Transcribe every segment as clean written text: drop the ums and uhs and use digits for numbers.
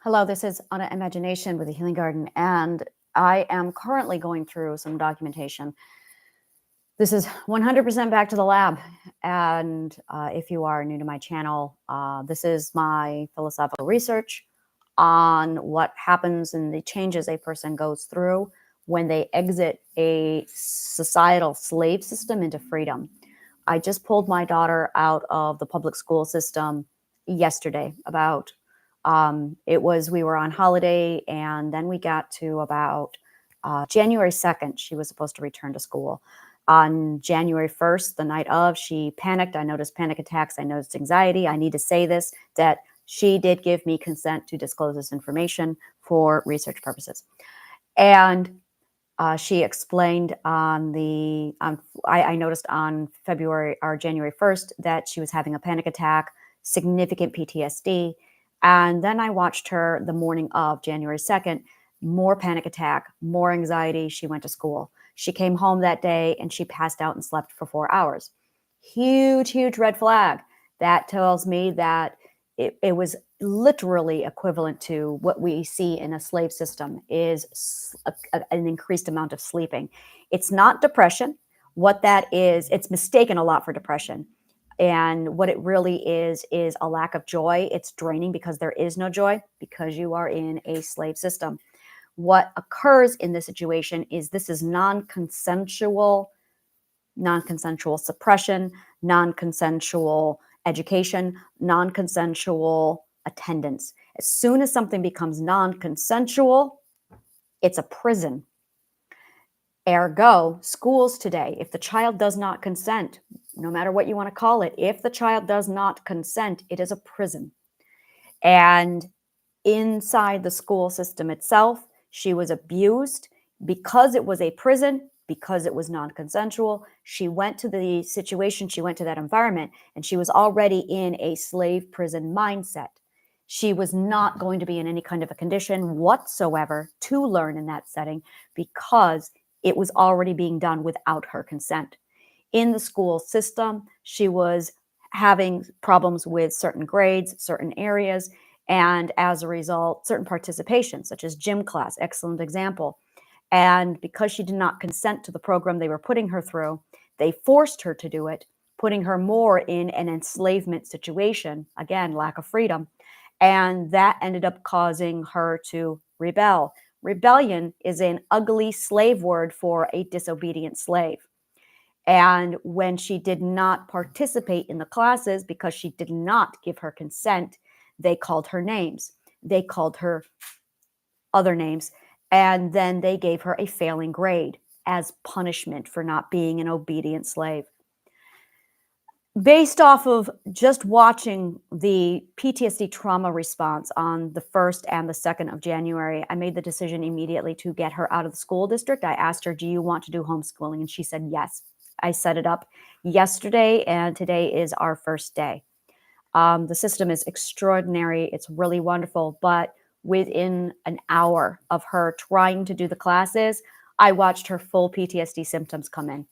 Hello, this is Anna Imagination with the Healing Garden, and I am currently going through some documentation. This is 100% back to the lab, and if you are new to my channel, this is my philosophical research on what happens and the changes a person goes through when they exit a societal slave system into freedom. I just pulled my daughter out of the public school system yesterday. We were on holiday, and then we got to about January 2nd. She was supposed to return to school. On January 1st, the night of, she panicked. I noticed panic attacks. I noticed anxiety. I need to say this, that she did give me consent to disclose this information for research purposes. And she explained I noticed on January 1st that she was having a panic attack, significant PTSD. And then I watched her the morning of January 2nd, more panic attack, more anxiety. She went to school. She came home that day and she passed out and slept for 4 hours. Huge, huge red flag. That tells me that it was literally equivalent to what we see in a slave system, is an increased amount of sleeping. It's not depression. What that is, it's mistaken a lot for depression. And what it really is a lack of joy. It's draining because there is no joy, because you are in a slave system. What occurs in this situation is this is non-consensual suppression, non-consensual education, non-consensual attendance. As soon as something becomes non-consensual, it's a prison. Ergo, schools today, if the child does not consent, no matter what you want to call it, if the child does not consent, it is a prison. And inside the school system itself, she was abused because it was a prison, because it was non-consensual. She went to the situation, she went to that environment, and she was already in a slave prison mindset. She was not going to be in any kind of a condition whatsoever to learn in that setting because it was already being done without her consent. In the school system, she was having problems with certain grades, certain areas, and as a result, certain participation, such as gym class, excellent example. And because she did not consent to the program they were putting her through, they forced her to do it, putting her more in an enslavement situation, again, lack of freedom. And that ended up causing her to rebel. Rebellion is an ugly slave word for a disobedient slave. And when she did not participate in the classes because she did not give her consent, they called her names. They called her other names. And then they gave her a failing grade as punishment for not being an obedient slave. Based off of just watching the PTSD trauma response on the 1st and the 2nd of January, I made the decision immediately to get her out of the school district. I asked her, do you want to do homeschooling? And she said yes. I set it up yesterday, and today is our first day. The system is extraordinary. It's really wonderful. But within an hour of her trying to do the classes, I watched her full PTSD symptoms come in.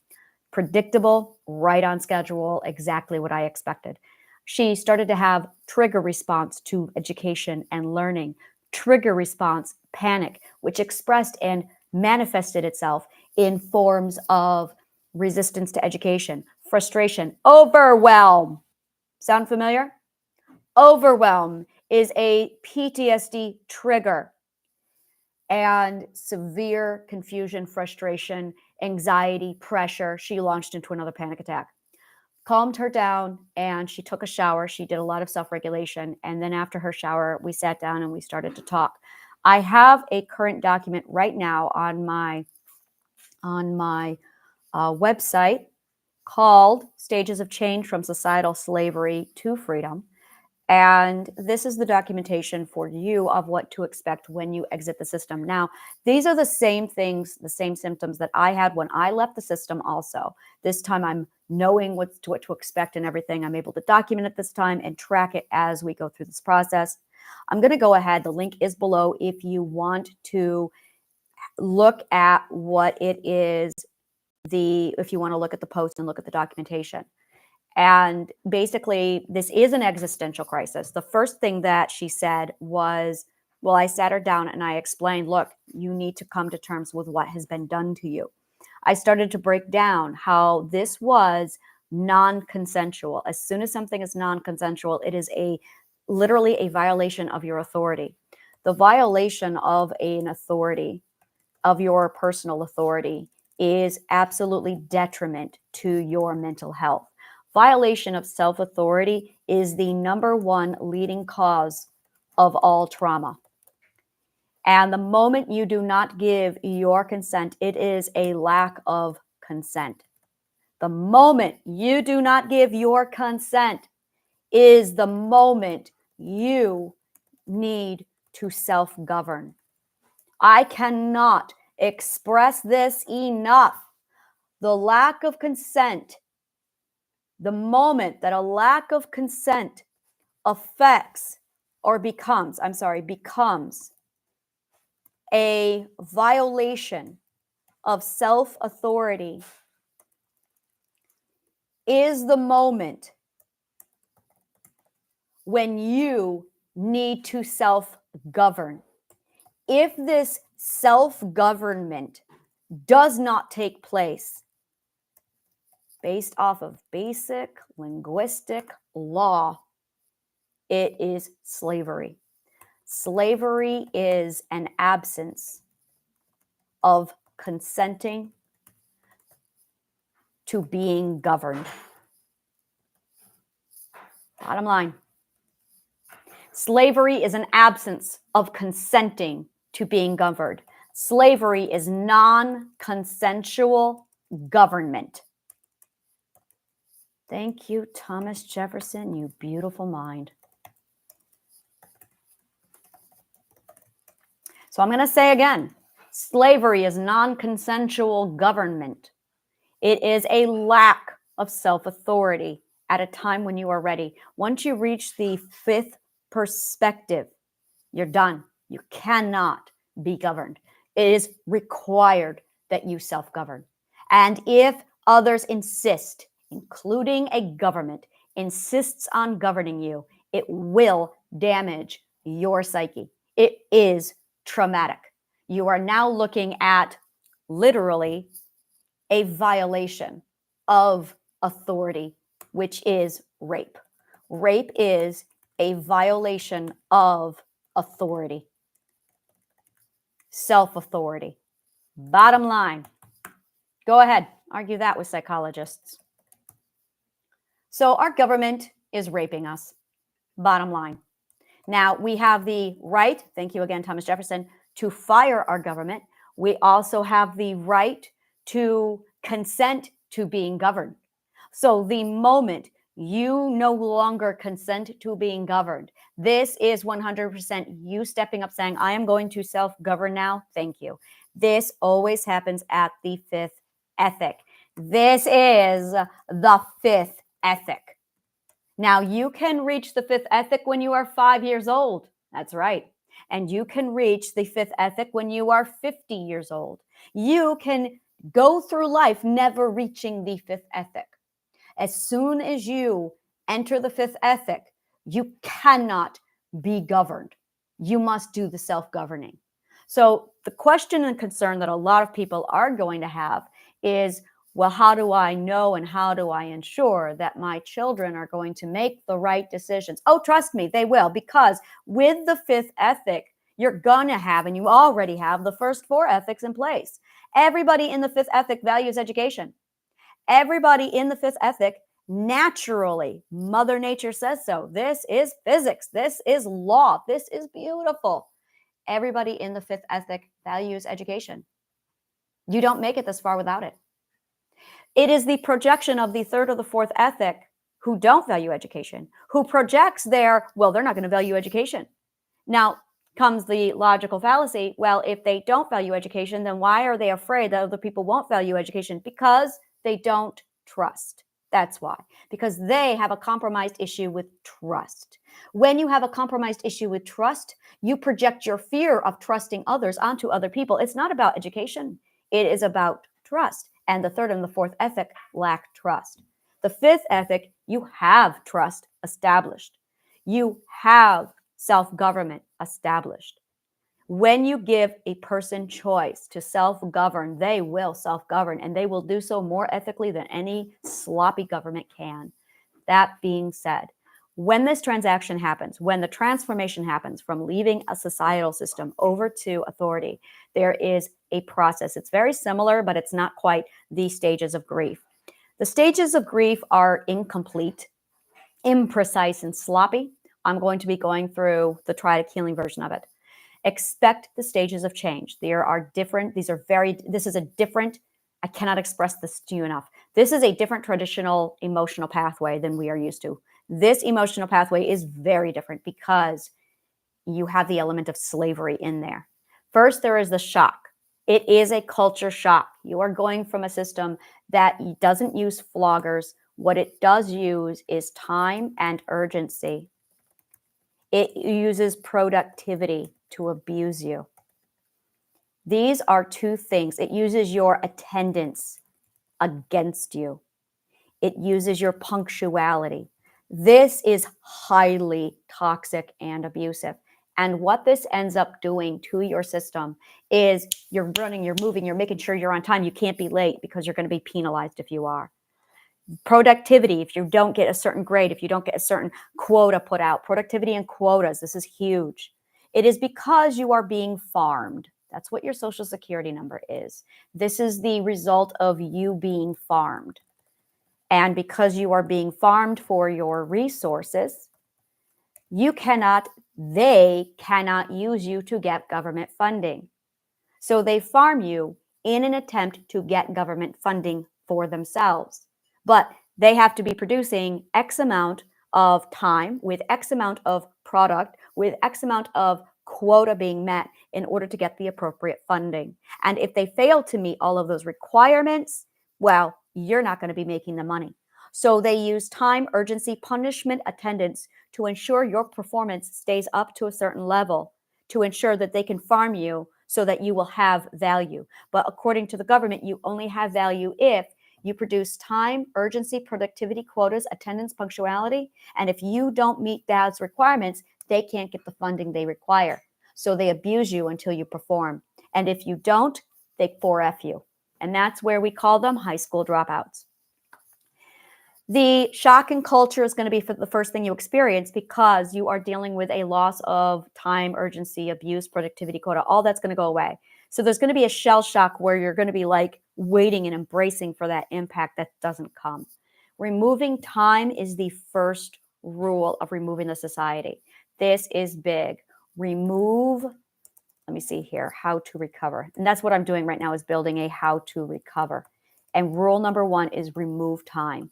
Predictable, right on schedule, exactly what I expected. She started to have trigger response to education and learning, trigger response, panic, which expressed and manifested itself in forms of resistance to education, frustration, overwhelm. Sound familiar? Overwhelm is a PTSD trigger. And severe confusion, frustration, anxiety, pressure. She launched into another panic attack. Calmed her down, and she took a shower. She did a lot of self-regulation. And then after her shower, we sat down and we started to talk. I have a current document right now on my website called Stages of Change from Societal Slavery to Freedom. And this is the documentation for you of what to expect when you exit the system. Now, these are the same things, the same symptoms that I had when I left the system also. This time I'm knowing what to expect and everything. I'm able to document it this time and track it as we go through this process. I'm going to go ahead. The link is below if you want to look at what it is, if you want to look at the post and look at the documentation. And basically, this is an existential crisis. The first thing that she said was, Well, I sat her down and I explained, look, you need to come to terms with what has been done to you. I started to break down how this was non-consensual. As soon as something is non-consensual, it is literally a violation of your authority. The violation of an authority, of your personal authority, is absolutely detriment to your mental health. Violation of self-authority is the number one leading cause of all trauma. And the moment you do not give your consent, it is a lack of consent. The moment you do not give your consent is the moment you need to self-govern. I cannot express this enough. The lack of consent, the moment that a lack of consent affects or becomes a violation of self-authority is the moment when you need to self-govern. If this self-government does not take place based off of basic linguistic law, it is slavery. Slavery is an absence of consenting to being governed. Bottom line. Slavery is an absence of consenting to being governed. Slavery is non-consensual government. Thank you, Thomas Jefferson, you beautiful mind. So I'm going to say again, slavery is non-consensual government. It is a lack of self-authority at a time when you are ready. Once you reach the fifth perspective, you're done. You cannot be governed. It is required that you self-govern. And if others insist, including a government, insists on governing you, it will damage your psyche. It is traumatic. You are now looking at literally a violation of authority, which is rape. Rape is a violation of authority, self-authority. Bottom line. Go ahead, argue that with psychologists. So our government is raping us. Bottom line. Now, we have the right, thank you again, Thomas Jefferson, to fire our government. We also have the right to consent to being governed. So the moment you no longer consent to being governed, this is 100% you stepping up saying, I am going to self-govern now. Thank you. This always happens at the fifth ethic. This is the fifth ethic. Now, you can reach the fifth ethic when you are 5 years old. That's right. And you can reach the fifth ethic when you are 50 years old. You can go through life never reaching the fifth ethic. As soon as you enter the fifth ethic, you cannot be governed. You must do the self-governing. So the question and concern that a lot of people are going to have is, well, how do I know and how do I ensure that my children are going to make the right decisions? Oh, trust me, they will, because with the fifth ethic, you're going to have, and you already have, the first four ethics in place. Everybody in the fifth ethic values education. Everybody in the fifth ethic, naturally, Mother Nature says so. This is physics. This is law. This is beautiful. Everybody in the fifth ethic values education. You don't make it this far without it. It is the projection of the third or the fourth ethic who don't value education, who projects their, well, they're not going to value education. Now comes the logical fallacy. Well, if they don't value education, then why are they afraid that other people won't value education? Because they don't trust. That's why. Because they have a compromised issue with trust. When you have a compromised issue with trust, you project your fear of trusting others onto other people. It's not about education. It is about trust. And the third and the fourth ethic lack trust. The fifth ethic, you have trust established. You have self-government established. When you give a person choice to self-govern, they will self-govern, and they will do so more ethically than any sloppy government can. That being said, when this transaction happens, when the transformation happens from leaving a societal system over to authority, there is a process. It's very similar, but it's not quite the stages of grief. The stages of grief are incomplete, imprecise, and sloppy. I'm going to be going through the Triadic Healing version of it. Expect the stages of change. There are different, this is a different, I cannot express this to you enough. This is a different traditional emotional pathway than we are used to. This emotional pathway is very different because you have the element of slavery in there. First, there is the shock. It is a culture shock. You are going from a system that doesn't use floggers. What it does use is time and urgency. It uses productivity to abuse you. These are two things. It uses your attendance against you. It uses your punctuality. This is highly toxic and abusive. And what this ends up doing to your system is you're running, you're moving, you're making sure you're on time. You can't be late because you're going to be penalized if you are. Productivity, if you don't get a certain grade, if you don't get a certain quota put out, productivity and quotas, this is huge. It is because you are being farmed. That's what your Social Security number is. This is the result of you being farmed. And because you are being farmed for your resources, they cannot use you to get government funding. So they farm you in an attempt to get government funding for themselves. But they have to be producing X amount of time with X amount of product with X amount of quota being met in order to get the appropriate funding. And if they fail to meet all of those requirements, well, you're not going to be making the money. So they use time, urgency, punishment, attendance to ensure your performance stays up to a certain level, to ensure that they can farm you so that you will have value. But according to the government, you only have value if you produce time, urgency, productivity, quotas, attendance, punctuality. And if you don't meet those requirements, they can't get the funding they require. So they abuse you until you perform. And if you don't, they 4F you. And that's where we call them high school dropouts. The shock and culture is going to be for the first thing you experience because you are dealing with a loss of time, urgency, abuse, productivity, quota. All that's going to go away. So there's going to be a shell shock where you're going to be like waiting and embracing for that impact that doesn't come. Removing time is the first rule of removing the society. This is big. Remove, let me see here, how to recover. And that's what I'm doing right now is building a how to recover. And rule number 1 is remove time.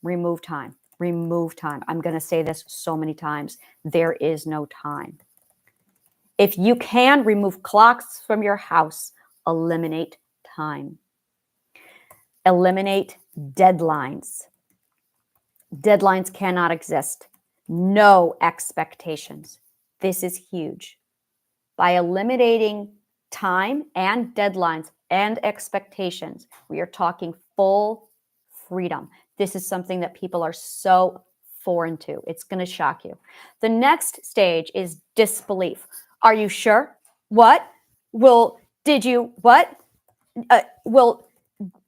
Remove time. Remove time. I'm going to say this so many times. There is no time. If you can remove clocks from your house, eliminate time. Eliminate deadlines. Deadlines cannot exist. No expectations. This is huge. By eliminating time and deadlines and expectations, we are talking full freedom. This is something that people are so foreign to. It's going to shock you. The next stage is disbelief. Are you sure? What? Well, did you? What?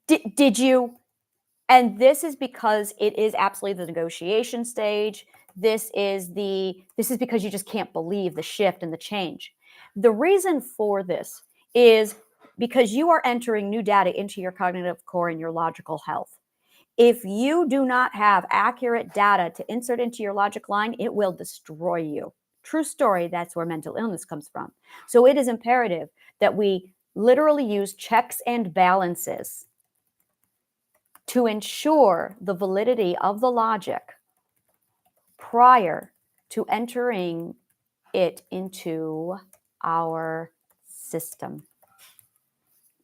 Did you? And this is because it is absolutely the negotiation stage. This is because you just can't believe the shift and the change. The reason for this is because you are entering new data into your cognitive core and your logical health. If you do not have accurate data to insert into your logic line, it will destroy you. True story, that's where mental illness comes from. So it is imperative that we literally use checks and balances to ensure the validity of the logic prior to entering it into our system.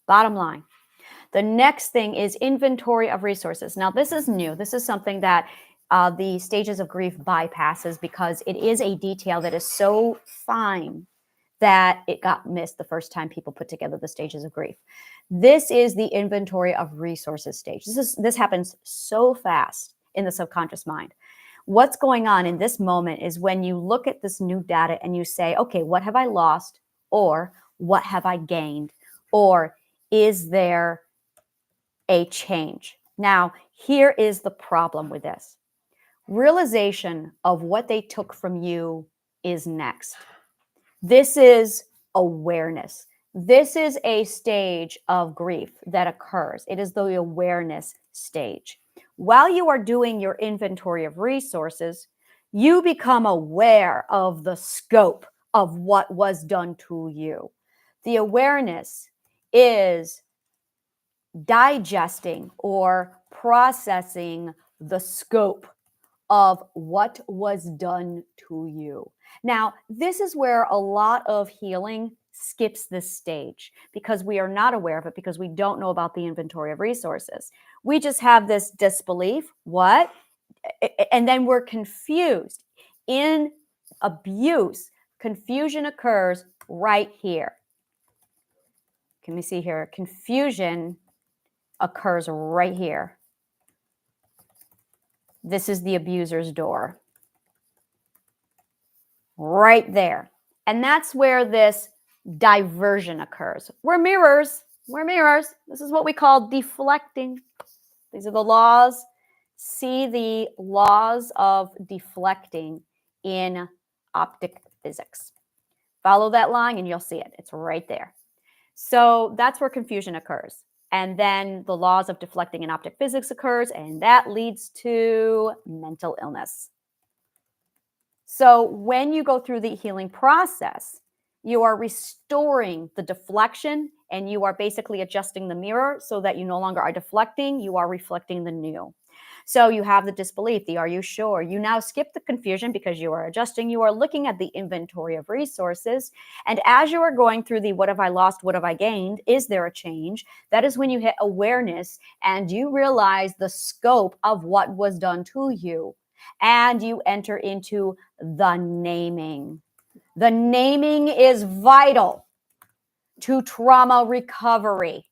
Bottom line. The next thing is inventory of resources. Now, this is new. This is something that the stages of grief bypasses because it is a detail that is so fine that it got missed the first time people put together the stages of grief. This is the inventory of resources stage. This happens so fast in the subconscious mind. What's going on in this moment is when you look at this new data and you say, okay, what have I lost or what have I gained, or is there a change? Now, here is the problem with this. Realization of what they took from you is next. This is awareness. This is a stage of grief that occurs. It is the awareness stage. While you are doing your inventory of resources, you become aware of the scope of what was done to you. The awareness is digesting or processing the scope of what was done to you. Now, this is where a lot of healing skips this stage because we are not aware of it, because we don't know about the inventory of resources. We just have this disbelief, what? And then we're confused. In abuse, confusion occurs right here. Can we see here? Confusion occurs right here. This is the abuser's door. Right there. And that's where this diversion occurs. We're mirrors. We're mirrors. This is what we call deflecting. These are the laws. See the laws of deflecting in optic physics. Follow that line and you'll see it. It's right there. So that's where confusion occurs. And then the laws of deflecting in optic physics occurs, and that leads to mental illness. So when you go through the healing process, you are restoring the deflection and you are basically adjusting the mirror so that you no longer are deflecting, you are reflecting the new. So you have the disbelief, the are you sure? You now skip the confusion because you are adjusting, you are looking at the inventory of resources. And as you are going through the what have I lost, what have I gained, is there a change? That is when you hit awareness and you realize the scope of what was done to you. And you enter into the naming. The naming is vital to trauma recovery.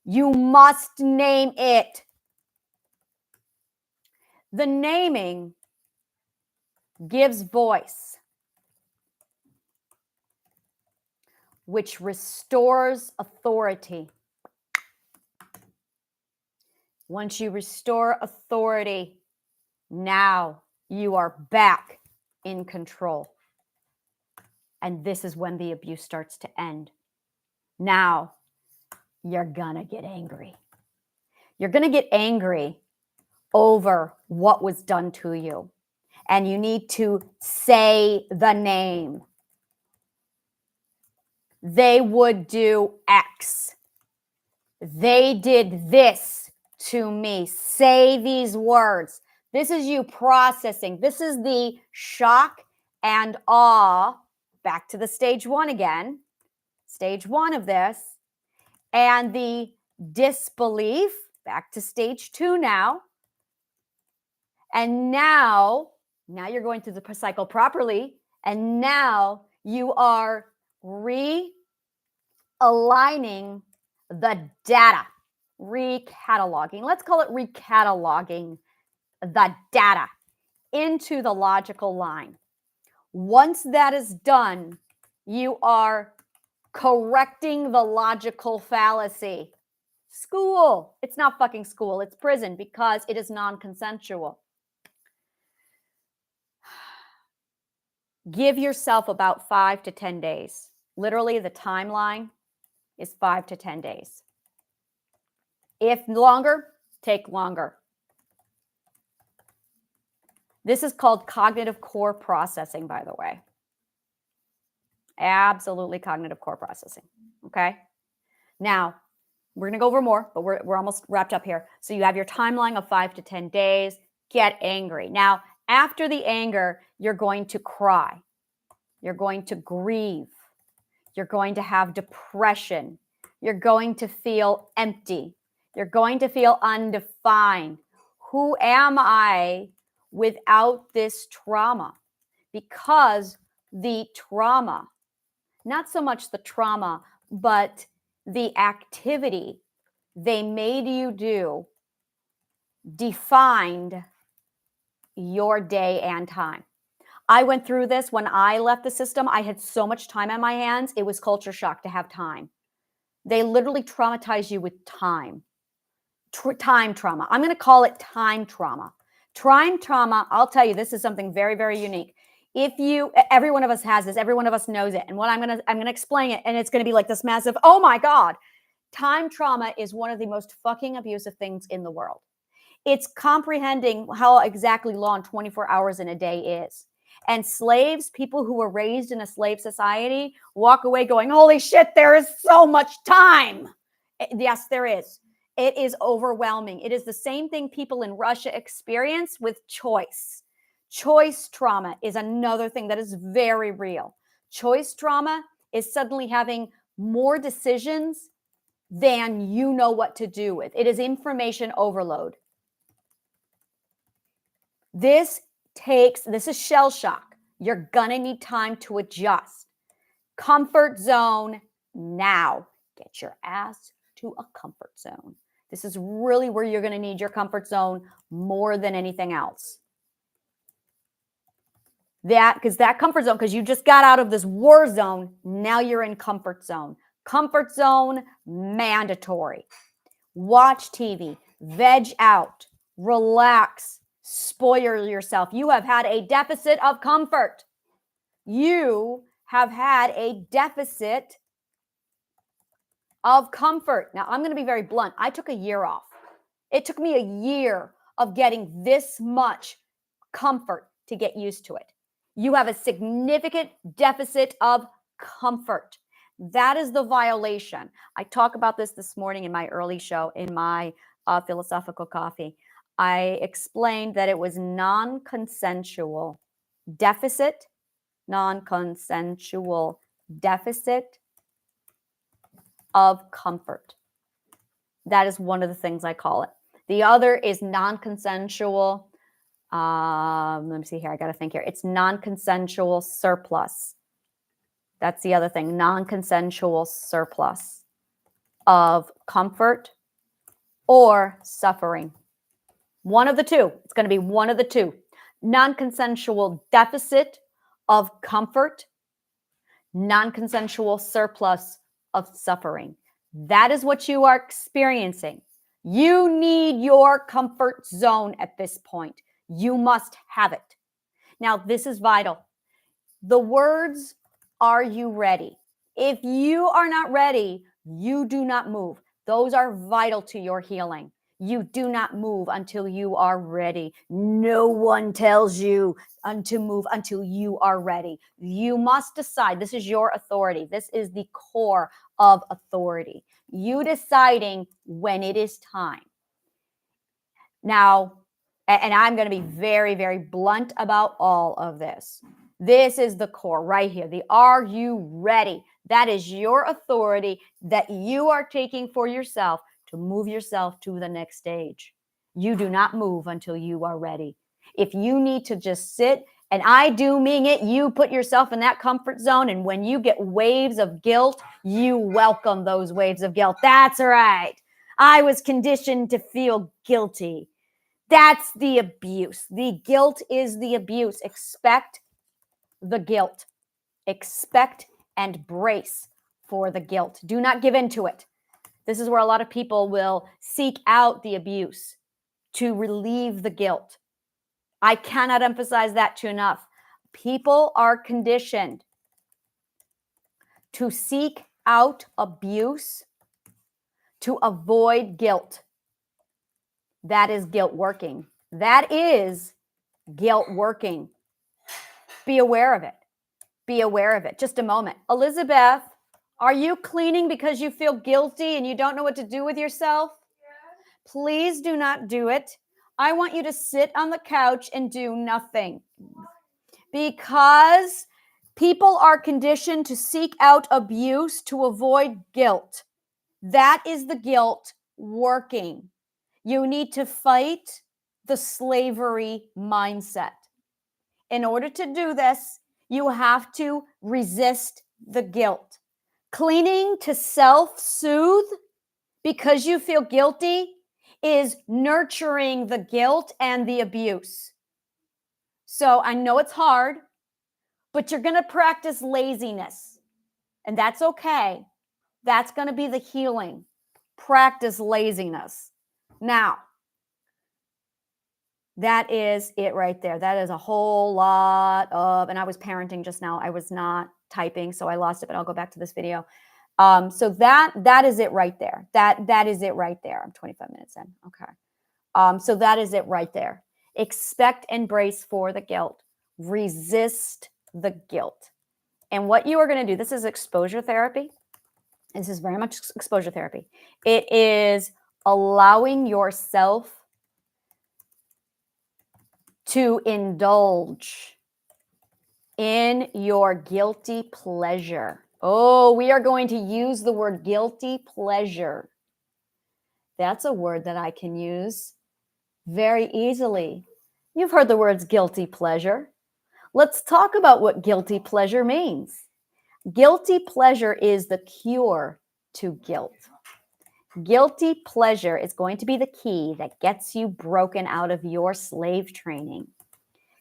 You must name it. The naming gives voice, which restores authority. Once you restore authority, now you are back in control. And this is when the abuse starts to end. Now, you're gonna get angry. You're gonna get angry over what was done to you. And you need to say the name. They would do X. They did this to me. Say these words. This is you processing. This is the shock and awe. Back to the stage one again. Stage one of this. And the disbelief. Back to stage two now. And now you're going through the cycle properly. And now you are realigning the data, recataloging. Let's call it recataloging the data into the logical line. Once that is done, you are correcting the logical fallacy. School. It's not fucking school. It's prison because it is non-consensual. Give yourself about 5 to 10 days. Literally, the timeline is 5 to 10 days. If longer, take longer. This is called cognitive core processing, by the way. Absolutely cognitive core processing. Okay? Now, we're going to go over more, but we're almost wrapped up here. So you have your timeline of 5 to 10 days. Get angry. Now, after the anger, you're going to cry. You're going to grieve. You're going to have depression. You're going to feel empty. You're going to feel undefined. Who am I without this trauma? Because the trauma, not so much the trauma, but the activity they made you do defined your day and time. I went through this when I left the system. I had so much time on my hands. It was culture shock to have time. They literally traumatize you with time. Time trauma. I'm going to call it time trauma. Time trauma, I'll tell you, this is something very, very unique. Every one of us has this, every one of us knows it. And what I'm going to explain it, and it's going to be like this massive, oh my God. Time trauma is one of the most fucking abusive things in the world. It's comprehending how exactly long 24 hours in a day is. And slaves, people who were raised in a slave society, walk away going, holy shit, there is so much time. Yes, there is. It is overwhelming. It is the same thing people in Russia experience with choice. Choice trauma is another thing that is very real. Choice trauma is suddenly having more decisions than you know what to do with. It is information overload. This is shell shock. You're gonna need time to adjust. Comfort zone now. Get your ass to a comfort zone. This is really where you're gonna need your comfort zone more than anything else. Because you just got out of this war zone, now you're in comfort zone. Comfort zone, mandatory. Watch TV, veg out, relax, spoil yourself. You have had a deficit of comfort. You have had a deficit of comfort. Now, I'm going to be very blunt. I took a year off. It took me a year of getting this much comfort to get used to it. You have a significant deficit of comfort. That is the violation. I talk about this morning in my early show, in my philosophical coffee. I explained that it was non-consensual deficit of comfort. That is one of the things I call it. The other is non-consensual. Let me see here. I got to think here. It's non-consensual surplus. That's the other thing. Non-consensual surplus of comfort or suffering. One of the two. It's going to be one of the two. Non-consensual deficit of comfort, non-consensual surplus of suffering. That is what you are experiencing. You need your comfort zone at this point. You must have it. Now, this is vital. The words, are you ready? If you are not ready, you do not move. Those are vital to your healing. You do not move until you are ready. No one tells you to move until you are ready. You must decide. This is your authority. This is the core of authority. You deciding when it is time. Now, and I'm going to be very, very blunt about all of this. This is the core right here. The are you ready? That is your authority that you are taking for yourself to move yourself to the next stage. You do not move until you are ready. If you need to just sit, and I do mean it, you put yourself in that comfort zone, and when you get waves of guilt, you welcome those waves of guilt. That's right. I was conditioned to feel guilty. That's the abuse. The guilt is the abuse. Expect the guilt. Expect and brace for the guilt. Do not give in to it. This is where a lot of people will seek out the abuse to relieve the guilt. I cannot emphasize that too enough. People are conditioned to seek out abuse to avoid guilt. That is guilt working. That is guilt working. Be aware of it. Be aware of it. Just a moment. Elizabeth, are you cleaning because you feel guilty and you don't know what to do with yourself? Yes. Please do not do it. I want you to sit on the couch and do nothing. Because people are conditioned to seek out abuse to avoid guilt. That is the guilt working. You need to fight the slavery mindset. In order to do this, you have to resist the guilt. Cleaning to self-soothe because you feel guilty is nurturing the guilt and the abuse. So I know it's hard. but you're going to practice laziness, and that's okay. That's going to be the healing. Practice laziness. Now, that is it right there. That is a whole lot of, and I was parenting just now. I was not typing, so I lost it, but I'll go back to this video. So that is it right there. That is it right there. I'm 25 minutes in. Okay. So that is it right there. Expect and brace for the guilt. Resist the guilt. And what you are going to do, this is exposure therapy. This is very much exposure therapy. It is allowing yourself to indulge in your guilty pleasure. Oh, we are going to use the word guilty pleasure. That's a word that I can use very easily. You've heard the words guilty pleasure. Let's talk about what guilty pleasure means. Guilty pleasure is the cure to guilt. Guilty pleasure is going to be the key that gets you broken out of your slave training.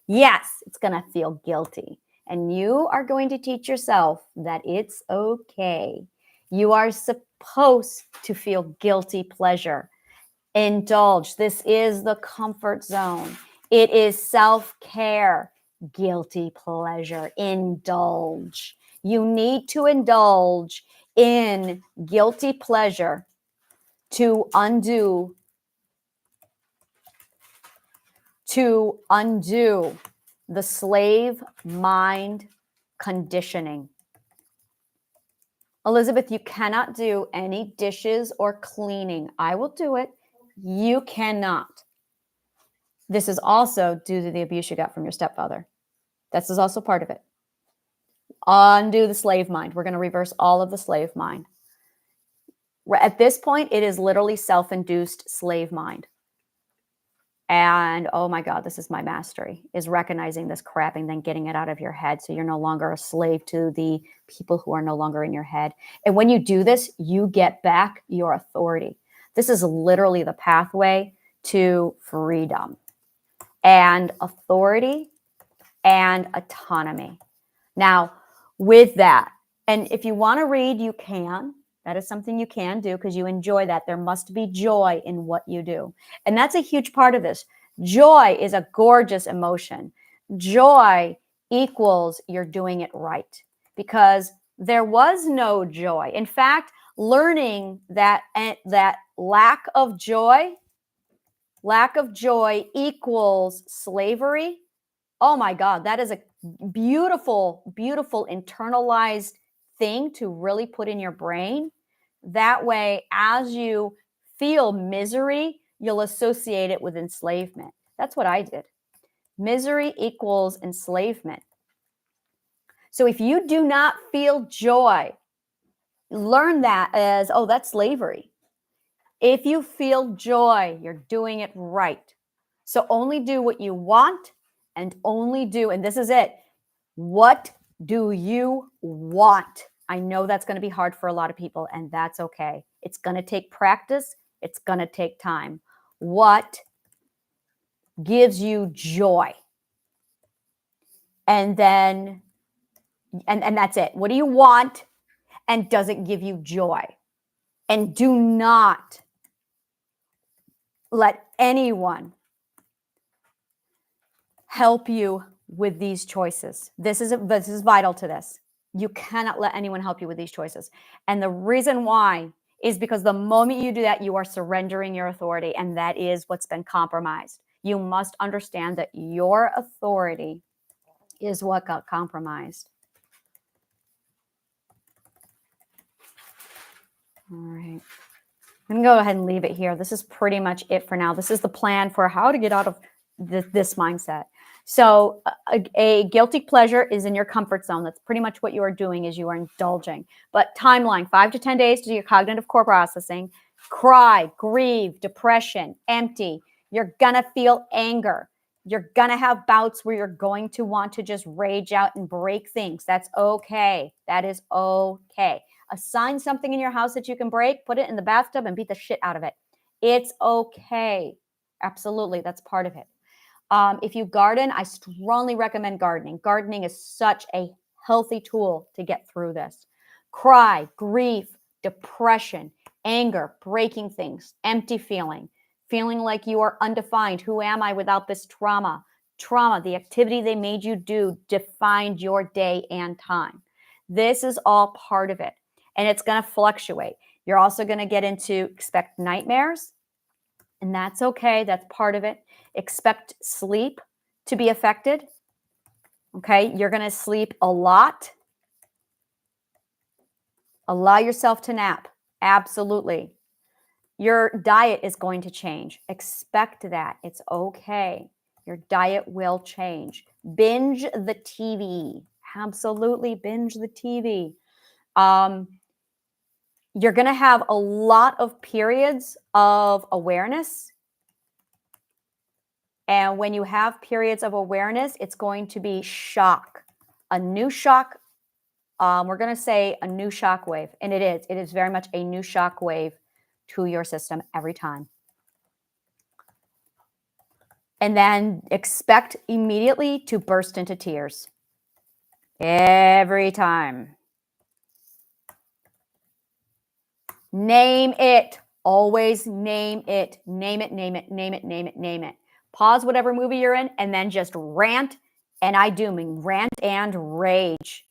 Yes, it's going to feel guilty. And you are going to teach yourself that it's okay. You are supposed to feel guilty pleasure. Indulge. This is the comfort zone. It is self-care. Guilty pleasure. Indulge. You need to indulge in guilty pleasure to undo the slave mind conditioning. Elizabeth, you cannot do any dishes or cleaning. I will do it. You cannot. This is also due to the abuse you got from your stepfather. This is also part of it. Undo the slave mind. We're going to reverse all of the slave mind. At this point, it is literally self-induced slave mind. And oh my God, this is my mastery, is recognizing this crap and then getting it out of your head. So you're no longer a slave to the people who are no longer in your head. And when you do this, you get back your authority. This is literally the pathway to freedom and authority and autonomy. Now, with that, and if you want to read, you can. That is something you can do because you enjoy that. There must be joy in what you do. And that's a huge part of this. Joy is a gorgeous emotion. Joy equals you're doing it right because there was no joy. In fact, learning that lack of joy equals slavery. Oh my God, that is a beautiful, beautiful internalized thing to really put in your brain. That way, as you feel misery, you'll associate it with enslavement. That's what I did. Misery equals enslavement. So if you do not feel joy, learn that as, oh, that's slavery. If you feel joy, you're doing it right. So only do what you want and only do, and this is it. What do you want? I know that's going to be hard for a lot of people, and that's okay. It's going to take practice. It's going to take time. What gives you joy? And then, and that's it. What do you want? And does it give you joy? And do not let anyone help you with these choices. This is vital to this. You cannot let anyone help you with these choices. And the reason why is because the moment you do that, you are surrendering your authority, and that is what's been compromised. You must understand that your authority is what got compromised. All right. I'm going to go ahead and leave it here. This is pretty much it for now. This is the plan for how to get out of this mindset. So a guilty pleasure is in your comfort zone. That's pretty much what you are doing, is you are indulging. But timeline, 5 to 10 days to do your cognitive core processing. Cry, grieve, depression, empty. You're going to feel anger. You're going to have bouts where you're going to want to just rage out and break things. That's okay. That is okay. Assign something in your house that you can break, put it in the bathtub and beat the shit out of it. It's okay. Absolutely. That's part of it. If you garden, I strongly recommend gardening. Gardening is such a healthy tool to get through this. Cry, grief, depression, anger, breaking things, empty feeling like you are undefined. Who am I without this trauma? Trauma, the activity they made you do, defined your day and time. This is all part of it, and it's going to fluctuate. You're also going to get into expect nightmares, and that's okay. That's part of it. Expect sleep to be affected. Okay, you're going to sleep a lot. Allow yourself to nap. Absolutely. Your diet is going to change. Expect that. It's okay. Your diet will change. Binge the TV. Absolutely binge the TV. You're going to have a lot of periods of awareness. And when you have periods of awareness, it's going to be shock. A new shock. We're going to say a new shock wave. And it is. It is very much a new shock wave to your system every time. And then expect immediately to burst into tears. Every time. Name it. Always name it. Name it, name it, name it, name it, name it. Pause whatever movie you're in and then just rant, and I do mean rant and rage.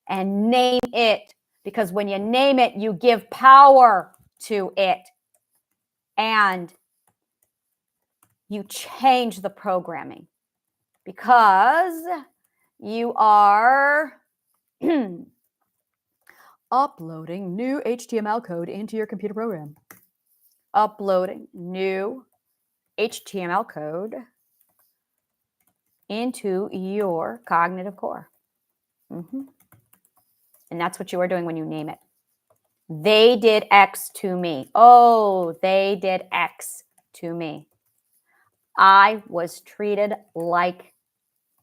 And name it. Because when you name it, you give power to it. And you change the programming. Because you are uploading new HTML code into your computer program. Uploading new HTML code into your cognitive core. And that's what you are doing when you name it. They did X to me. Oh, they did X to me. I was treated like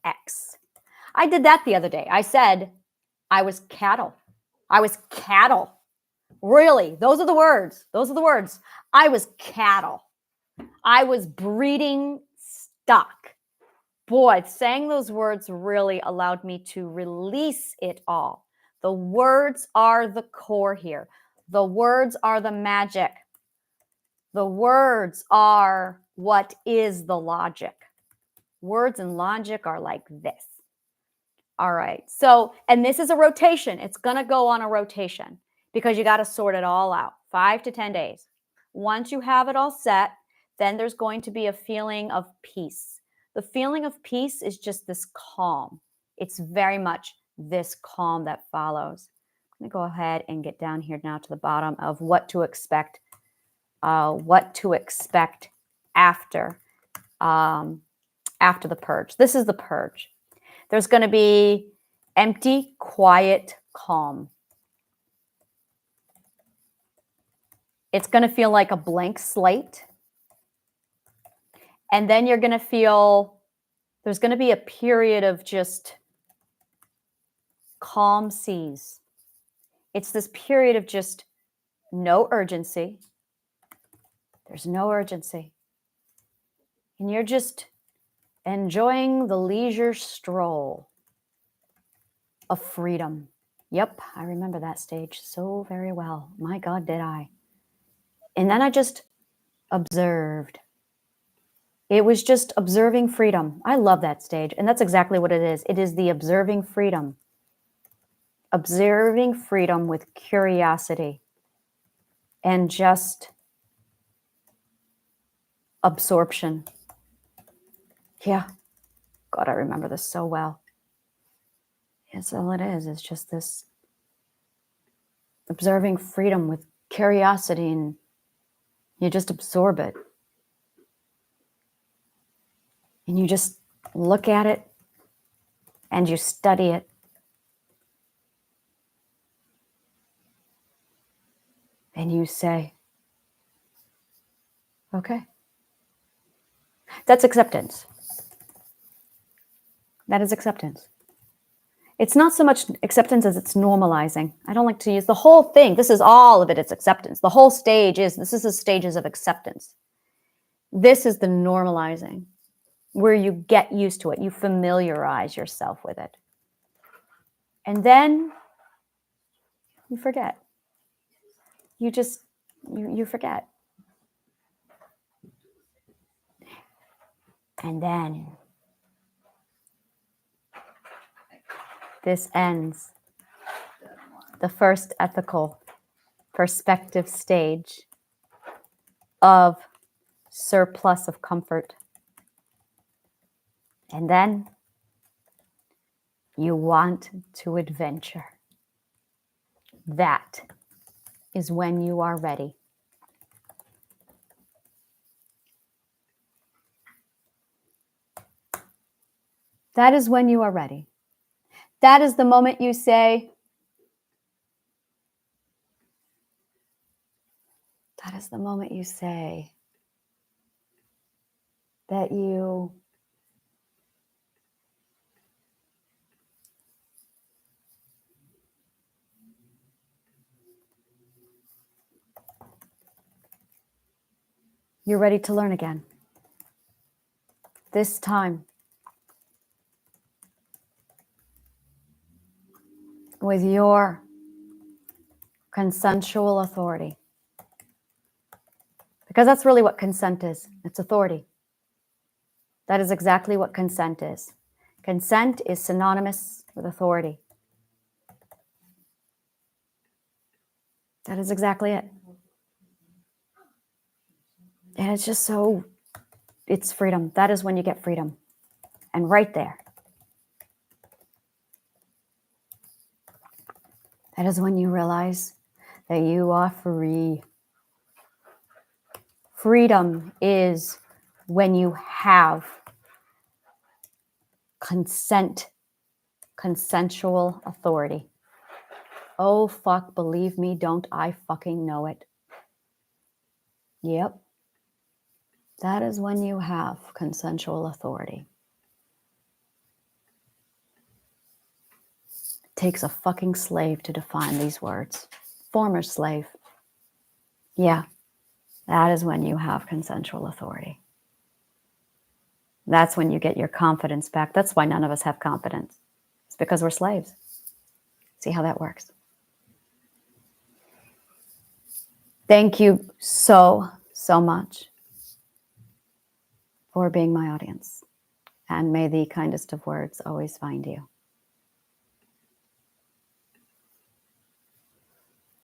X. I did that the other day. I said I was cattle. I was cattle. Really, those are the words. Those are the words. I was cattle. I was breeding stock. Boy, saying those words really allowed me to release it all. The words are the core here. The words are the magic. The words are what is the logic. Words and logic are like this. All right. So, and this is a rotation. It's going to go on a rotation because you got to sort it all out. 5 to 10 days. Once you have it all set, then there's going to be a feeling of peace. The feeling of peace is just this calm. It's very much this calm that follows. I'm going to go ahead and get down here now to the bottom of what to expect after the purge. This is the purge. There's going to be empty, quiet, calm. It's going to feel like a blank slate. And then you're going to feel there's going to be a period of just calm seas. It's this period of just no urgency. There's no urgency. And you're just enjoying the leisure stroll of freedom. Yep, I remember that stage so very well. My God, did I. And then I just observed. It was just observing freedom. I love that stage. And that's exactly what it is. It is the observing freedom. Observing freedom with curiosity and just absorption. Yeah. God, I remember this so well. That's all it is. It's just this observing freedom with curiosity, and you just absorb it. And you just look at it and you study it. And you say, okay. That's acceptance. That is acceptance. It's not so much acceptance as it's normalizing. I don't like to use the whole thing. This is all of it. It's acceptance. The whole stage is, this is the stages of acceptance. This is the normalizing. where you get used to it, you familiarize yourself with it. And then you forget. You forget. And then this ends the first ethical perspective stage of surplus of comfort. And then you want to adventure. That is when you are ready. That is when you are ready. That is the moment you say, that is the moment you say that you're ready to learn again. This time, with your consensual authority. Because that's really what consent is. It's authority. That is exactly what consent is. Consent is synonymous with authority. That is exactly it. And it's just so, it's freedom. That is when you get freedom. And right there, that is when you realize that you are free. Freedom is when you have consensual authority. Oh, fuck, believe me, don't I fucking know it. Yep. That is when you have consensual authority. It takes a fucking slave to define these words. Former slave. Yeah. That is when you have consensual authority. That's when you get your confidence back. That's why none of us have confidence. It's because we're slaves. See how that works. Thank you so much for being my audience. And may the kindest of words always find you.